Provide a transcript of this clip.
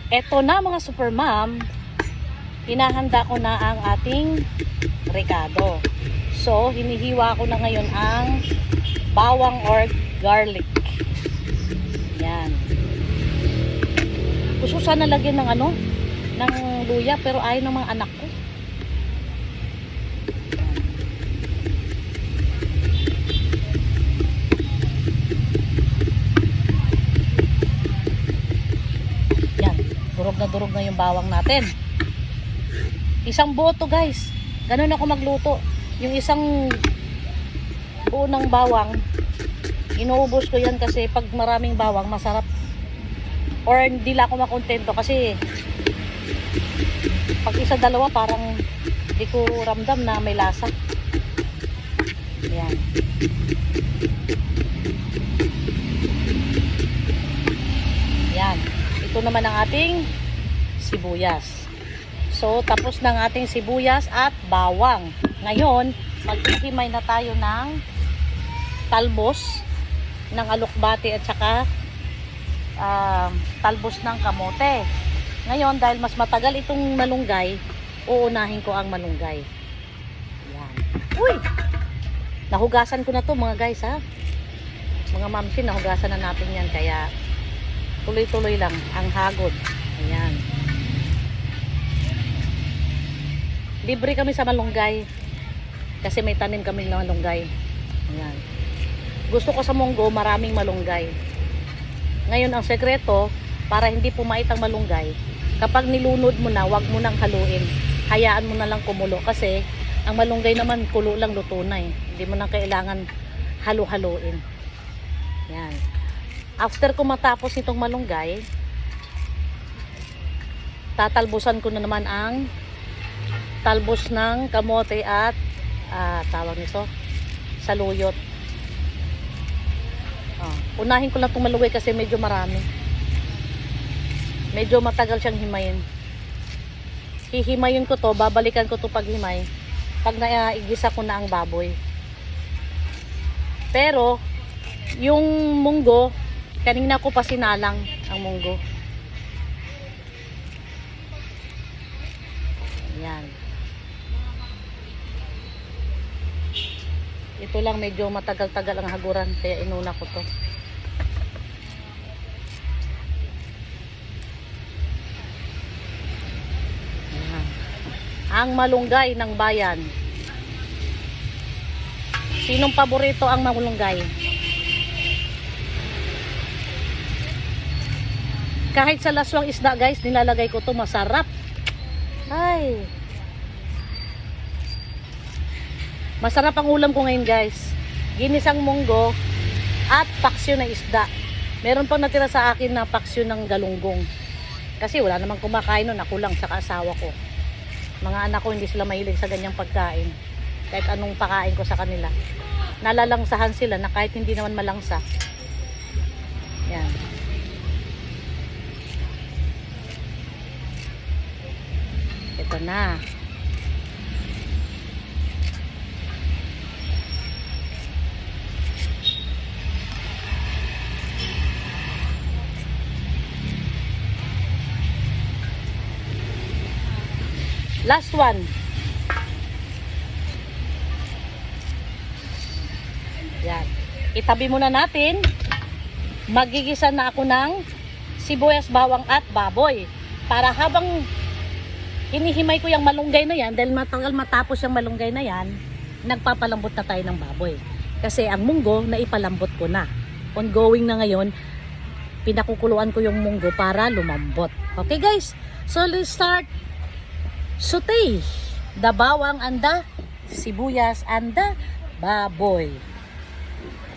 Eto na mga super mom, hinahanda ko na ang ating rekado. So, hinihiwa ko na ngayon ang bawang or garlic. Yan. Gusto sana lagyan ng ng luya, pero ayaw ng mga anak ko. Yan. Durog na yung bawang natin. Isang buo to, guys. Ganun ako magluto. Yung isang buo ng bawang, inuubos ko yan kasi pag maraming bawang, masarap. Or hindi lang ako makontento kasi pag isa dalawa parang hindi ko ramdam na may lasa. Ayan. Ayan. Ito naman ang ating sibuyas. So, tapos ng ating sibuyas at bawang. Ngayon, maghihimay na tayo ng talbos ng alokbate at saka talbos ng kamote. Ngayon, dahil mas matagal itong malunggay, uunahin ko ang malunggay. Ayan. Uy! Nahugasan ko na to mga guys, ha? Mga mamsin, nahugasan na natin yan. Kaya, tuloy-tuloy lang ang hagod. Ayan. Libre kami sa malunggay. Kasi may tanim kami ng malunggay. Ayan. Gusto ko sa munggo, maraming malunggay. Ngayon, ang sekreto, para hindi pumait ang malunggay, kapag nilunod mo na, wag mo nang haluin. Hayaan mo na lang kumulo. Kasi, ang malunggay naman, kulo lang, luto na eh. Hindi mo na kailangan halu-haluin. Yan. After ko matapos itong malunggay, tatalbusan ko na naman ang talbos ng kamote at tawag nito, saluyot. Unahin ko lang itong malunggay kasi medyo marami. Medyo matagal siyang himayin. Hihimayin ko to, babalikan ko to paghimay pag naigisa ko na ang baboy. Pero yung munggo, kanina ko pa sinalang ang munggo. Ayan. Ito lang medyo matagal-tagal ang haguran kaya inuna ko to. Ayan. Ang malunggay ng bayan. Sinong paborito ang malunggay? Kahit sa laswang isda guys, nilalagay ko to, masarap. Ay. Masarap ang ulam ko ngayon guys. Ginisang munggo at paksyo na isda. Meron pang natira sa akin na paksyo ng galunggong. Kasi wala namang kumakain nun. Ako lang sa asawa ko. Mga anak ko hindi sila mahilig sa ganyang pagkain. Kahit anong pakain ko sa kanila. Nalalangsahan sila na kahit hindi naman malangsa. Yan. Ito na. Last one. Yan. Itabi muna natin. Magigisa na ako ng sibuyas, bawang at baboy. Para habang hinihimay ko yung malunggay na yan, dahil matagal matapos yung malunggay na yan, nagpapalambot na tayo ng baboy. Kasi ang munggo, naipalambot ko na. Ongoing na ngayon, pinakukuluan ko yung munggo para lumambot. Okay guys? So let's start saute the bawang and the sibuyas and the baboy.